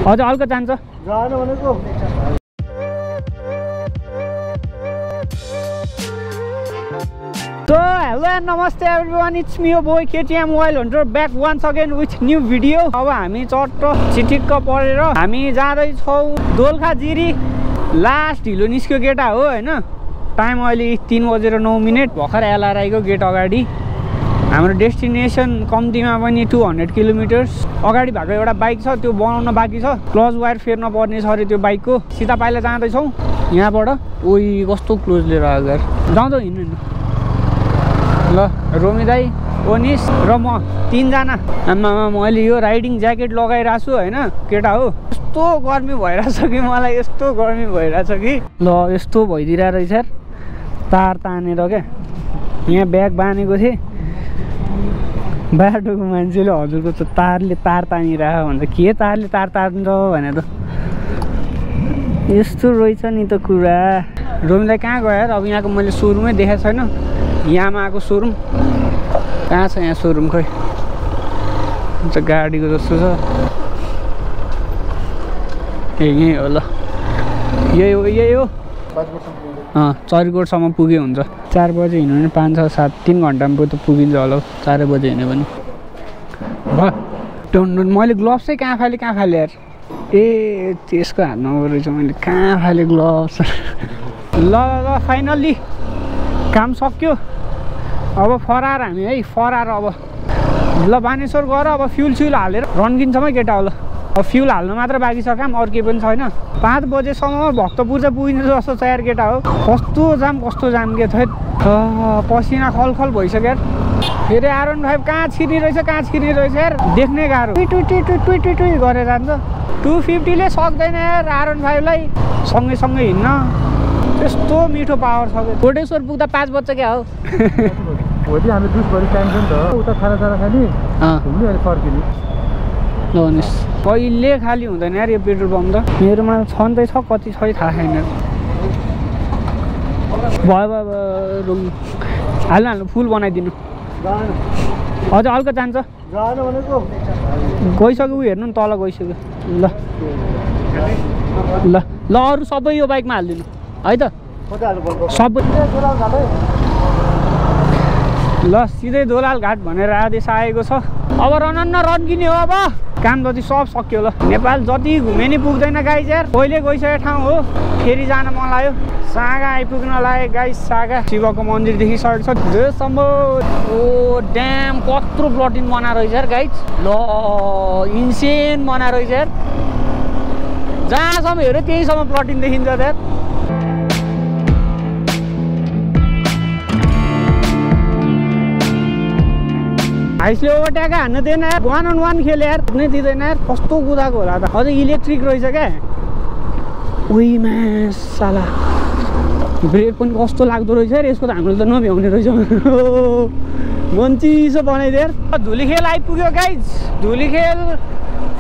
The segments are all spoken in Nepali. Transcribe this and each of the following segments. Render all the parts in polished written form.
अझ हल्का जान्छ जानु भनेको So hello and namaste everyone, it's me your boy KTM Mobile Hunter back once again with new video. अब हामी चट्ट चिटिक्क परेर हामी जाँदै छौं दोलखा जिरी लास्ट ढिलो निस्क्यो गेटा हो हैन टाइम अहिले 3:09 भर्खर एलआरआई को गेट अगाडि हाम्रो डेस्टिनेसन कम्तीमा पनि 200 किलोमिटर्स अगाडि भएको एउटा बाइक छ त्यो बनाउन बाँकी छ क्लच वायर फेर्न पर्ने छ रे त्यो बाइकको सीधा पाइला जाँदै छौं यहाँबाट ओइ कस्तो क्लोज लिएर आगर जाउँदो हिँड्नु ल रोमी दाई ओनिस र म तीनजना आमा मैले यो राइडिङ ज्याकेट लगाइराछु हैन केटा हो यस्तो गर्मी भइराछ कि मलाई यस्तो गर्मी भइराछ कि ल यस्तो भइदिरा रहेछ यार तार तानेर के यहाँ ब्याग बानेको थिए बाटोको मान्छेले हजुरको त तारले तार तानिराख भन्छ के तारले तार तान्छ भने त यस्तो रहेछ नि त कुरा रोमीलाई कहाँ गयो यार अब यहाँको मैले सोरुमै देखाएको छैन यामाहाको सोरुम कहाँ छ यहाँ सोरुम खै गाडीको जस्तो छ यही हो ल यही हो चरीकोटसम्म पुगे हुन्छ 4 बजे हिँड्यो भने 5, 6, 7 3 घन्टामा त पुगिन्छ होला 4 बजे हिँड्यो भने भ मैले ग्लोभ्स चाहिँ कहाँ फाले यार ए त्यसको हातमा रहेछ मैले कहाँ फाले ग्लोभ्स ल फाइनल्ली काम सक्यो अब फरार हामी है फरार अब ल बानेश्वर गएर अब फ्युल हालेर रन्किन्छमै केटा होला अब फ्युल हाल्नु मात्र बाँकी छ काम अरू केही पनि छैन 5 बजेसम्म भक्तपुर चाहिँ पुगिन्छ जस्तो छ यार केटा हो कस्तो जाम के थैट पसिना खलखल भइसक्यो यार फेरि R15 कहाँ छिर्ने रहेछ यार देख्नै गाह्रो टुइ गरेर जान्छ 250 ले सक्दैन यार R15 लाई सँगै हिँड्न त्यस्तो मिठो पावर छ कोटेश्वर पुग्दा 5 बज्छ क्या हो भोलि हामी दुसभरि टाइम छ नि त उता खाना खाने घुम्ने अनि फर्किने ल कहिले खाली हुँदैन यार यो पेट्रोल पम्प त मेरोमा छँदै छ कति छ थाहा छैन भयो हाल्नु फुल बनाइदिनु अझ हल्का जान्छ जानु भनेको गइसक्यो हेर्नु नि तल गइसक्यो ल अरू सबै यो बाइकमा हालिदिनु है त सबै ल सिधै दोलाल घाट भनेर आदेश आएको छ अब रन्किने हो अब काम जति सब सक्यो ल नेपाल जति घुमे नि पुग्दैन गाइज यार पहिले गइसकेको ठाउँ हो फेरि जान मन लाग्यो सागा आइपुग्न लाग्यो गाइज सागा शिवको मन्दिरदेखि सर्ट छ जेसम्म ओ ड्याम कत्रो प्लटिन बना रहेछ यार गाइज ल इन्सेन बना रहेछ यार जहाँसम्म हेऱ्यो त्यहीसम्म प्लटिन देखिन्छ यार हाइसले ओभरट्याक हान्नु दिएन यार 1-on-1 खेले यार कुनै दिँदैन यार कस्तो कुदाको होला त अझै इलेक्ट्रिक रहेछ क्या उहीमा साला ब्रेक पनि कस्तो लाग्दो रहेछ यार यसको त हाम्रो त नभ्याउने रहेछ मन्चिसो बनाइदियो यार धुलीखेल आइपुग्यो गाइज धुलीखेल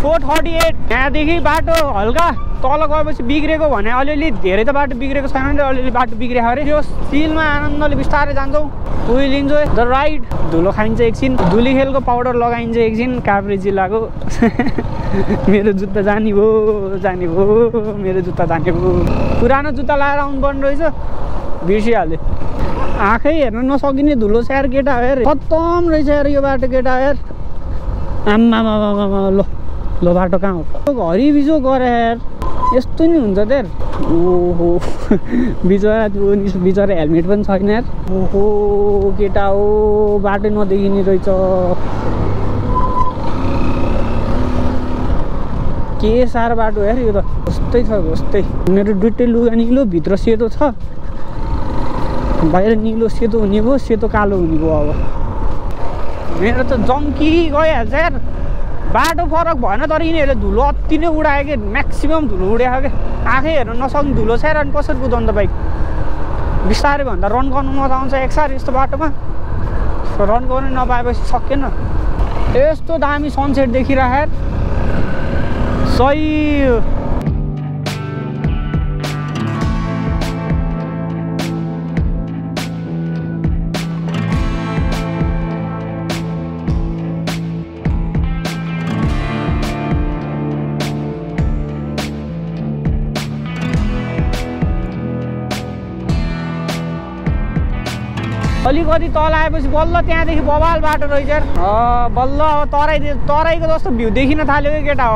438 यहाँदेखि बाटो हल्का तल गएपछि बिग्रेको भने अलिअलि धेरै त बाटो बिग्रेको छैन नि अलिअलि बाटो बिग्रेको अरे त्यो स्टिलमा आनन्दले बिस्तारै जान्छौँ विल इन्जोय द राइड धुलो खाइन्छ एकछिन धुलीखेलको पाउडर लगाइन्छ एकछिन काभ्रे जिल्लाको मेरो जुत्ता जाने भयो मेरो जुत्ता जाने भयो पुरानो जुत्ता लगाएर आउनुपर्ने रहेछ बिर्सिहाल्यो आँखै हेर्न नसकिने धुलो स्याहार केटा हेर खत्तम रहेछ यार यो बाटो केटा हेर आम्मा ल बाटो कहाँ हो हरिबिजो गरे यार यस्तो नि हुन्छ त यार ओहो बिचरा हेलमेट पनि छैन यार ओहो केटा हो बाटो नदेखिने रहेछ के साह्रो बाटो यार यो त कस्तै मेरो दुइटै लुगा निलो भित्र सेतो छ बाहिर निलो सेतो हुने भयो सेतो कालो हुने भयो अब मेरो त जम्की गइहाल्छ यार बाटो फरक भएन तर यिनीहरूले धुलो अति नै उडायो कि म्याक्सिमम धुलो उडायो क्या आँखै हेर्न नसक्ने धुलो छ अनि कसरी कुदाउनु त बाइक बिस्तारै भन्दा रन गर्नु मजा आउँछ एकसार यस्तो बाटोमा रन गर्नु नपाएपछि सकेन यस्तो दामी सनसेट देखिराखेर सही अलिकति तल आएपछि बल्ल त्यहाँदेखि बबाल बाटो रहेछ यार बल्ल अब तराईको जस्तो भ्यू देखिन थाल्यो कि केटा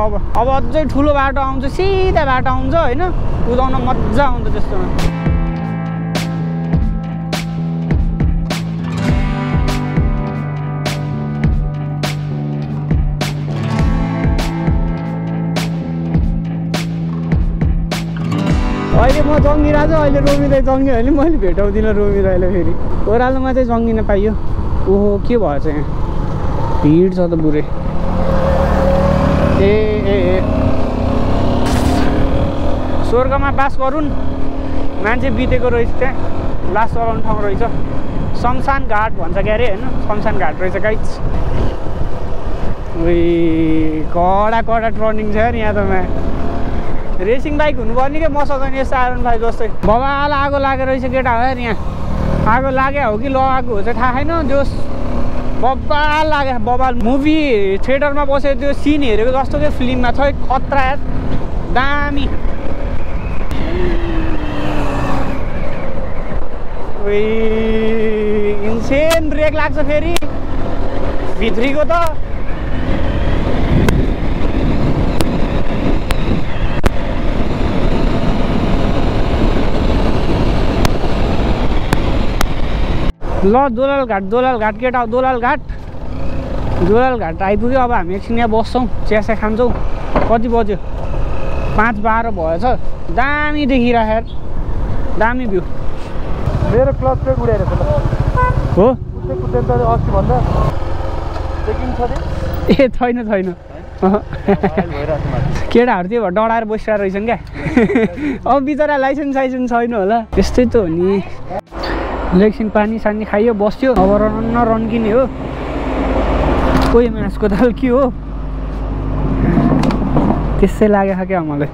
अब अझै ठुलो बाटो आउँछ सिधा बाटो आउँछ होइन कुदाउन मजा आउँछ त्यस्तोमा अहिले म जङ्गिरहेको छु अहिले रोमी दाइ जङ्ग्यो भने मैले भेटाउँदिनँ रोमी दाइलाई फेरि ओह्रालोमा चाहिँ जङ्गिन पाइयो ओहो के भएछ यहाँ भिड छ त पुरै ए स्वर्गमा बास गरून् मान्छे बितेको रहेछ त्यहाँ लास चलाउने ठाउँ रहेछ शमशान घाट भन्छ क्या अरे होइन शमशान घाट रहेछ गाइज कडा टर्निङ छ यार यहाँ त रेसिङ बाइक हुनुपर्ने क्या मसँग नि यस्तो आइरन बाइक जस्तै बबाल आगो लागेर रहेछ केटा हो यार यहाँ आगो लागे हो कि लगाएको हो चाहिँ थाहा छैन जोस बबाल लाग्यो बबाल मुभी थिएटरमा बसेर त्यो सिन हेरेको जस्तो क्या फिल्ममा छ खतरा यार दामी इन्सेन ब्रेक लाग्छ फेरि भित्रीको त ल दोलाल घाट केटा हो दोलाल घाट आइपुग्यो अब हामी एकछिन यहाँ बस्छौँ चियासा खान्छौँ कति बज्यो 5:12 भएछ दामी देखिरहेको यार दामी भ्यू मेरो क्लच प्लेट उडाएर हो ए छैन केटाहरू त्यही भएर डढाएर बसिरहेको रहेछन् क्या अब बिचरा लाइसेन्स छैन होला त्यस्तै त हो नि एकछिन पानी सानी खाइयो बस्यो अब रन्किने हो कोही मासको दाल के हो त्यसै लागेको क्या मलाई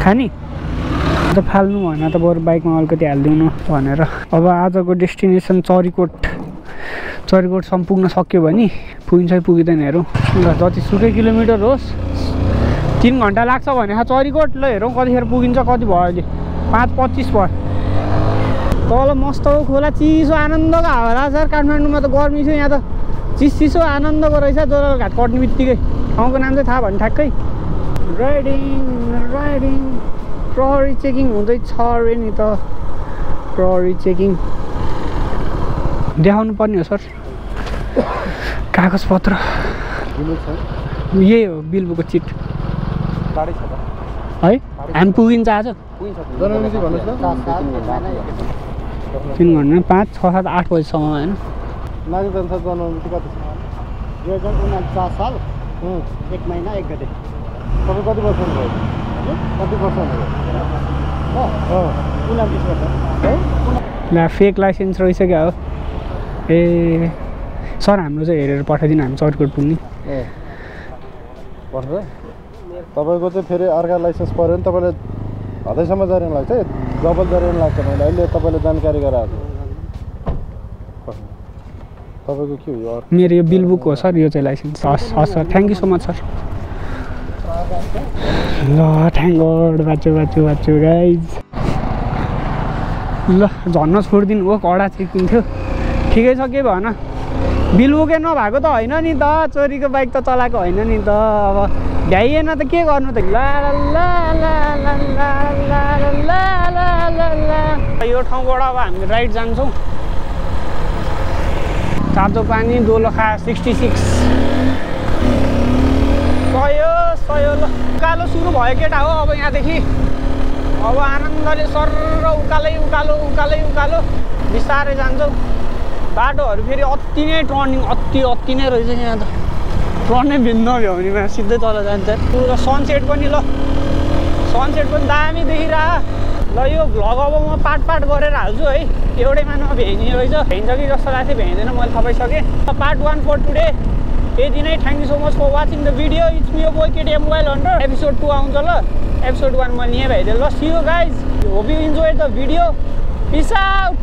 खाने त फाल्नु भएन त बरु बाइकमा अलिकति हालिदिउँ भनेर अब आजको डेस्टिनेसन चरीकोटसम्म पुग्न सक्यो भने पुगिन्छ पुगिँदैन हेरौँ ल जतिसुकै किलोमिटर होस् 3 घन्टा लाग्छ भने चरीकोट ल हेरौँ कतिखेर पुगिन्छ कति भयो अहिले 5:25 भयो तल मस्त हो खोला चिसो आनन्दको हावा छ काठमाडौँमा त गर्मी छ यहाँ त चिसो आनन्दको रहेछ दोलाल घाट कट्ने बित्तिकै ठाउँको नाम चाहिँ थाहा भयो ठ्याक्कै राइडिङ प्रहरी चेकिङ हुँदैछ अरे नि त प्रहरी चेकिङ देखाउनु पर्ने हो सर कागजपत्र यही हो बिलबुको चिट है हामी पुगिन्छ आज 3 घन्टा 5, 6, 7, 8 बजीसम्म होइन नानी जनता जन्ममिति कति छ 2049 साल 1 महिना 1 गते तपाईँ कति वर्ष भयो कति वर्ष भयो 29 वर्ष ला फेक लाइसेन्स रहेछ क्या हो ए सर हाम्रो चाहिँ हेरेर पठाइदिनु हामी चरकोट पुग्ने ए पर्छ तपाईँको चाहिँ फेरि अर्का लाइसेन्स पऱ्यो भने तपाईँले हदैसम्म जरिन लाग्छ डबल जरिन लाग्छ मैले अहिले तपाईँले जानकारी गराएको तपाईँको के हो यो मेरो यो बिल बुक हो सर यो चाहिँ लाइसेन्स हस् sir thank you so much sir ल थ्याङ्क गड बाचो गाइज ल झन्न छोडिदिनु हो कडा चेकिङ थियो ठिकै छ के भएन बिल बुकै नभएको त होइन नि त चोरीको बाइक त चलाएको होइन नि त अब भ्याइएन त के गर्नु त यो ठाउँबाट अब हामी राइड जान्छौँ तातो पानी दोलखा 66 सयो ल उकालो सुरु भयो केटा हो अब यहाँदेखि अब आनन्दले सर उकालो बिस्तारै जान्छौँ बाटोहरू फेरि अति नै टर्निङ अति नै रहेछ यहाँ त टर्नै भिन्न भ्यो भने सिधै तल जान्छ पुरा सनसेट पनि दामी देखिरह ल यो भ्लग अब म पार्ट गरेर हाल्छु है एउटैमा नभ्याइने रहेछ भ्याइन्छ कि जस्तो लाग्थ्यो भ्याइँदैन मैले थपाइसकेँ पार्ट 1 फर टुडे यति नै thank you so much for watching the video it's me your boy KTM mobile hunter episode 2 आउँछ ल एपिसोड 1 मैले यहाँ भ्याइदिएँ ल see you guys hope you enjoy the video peace out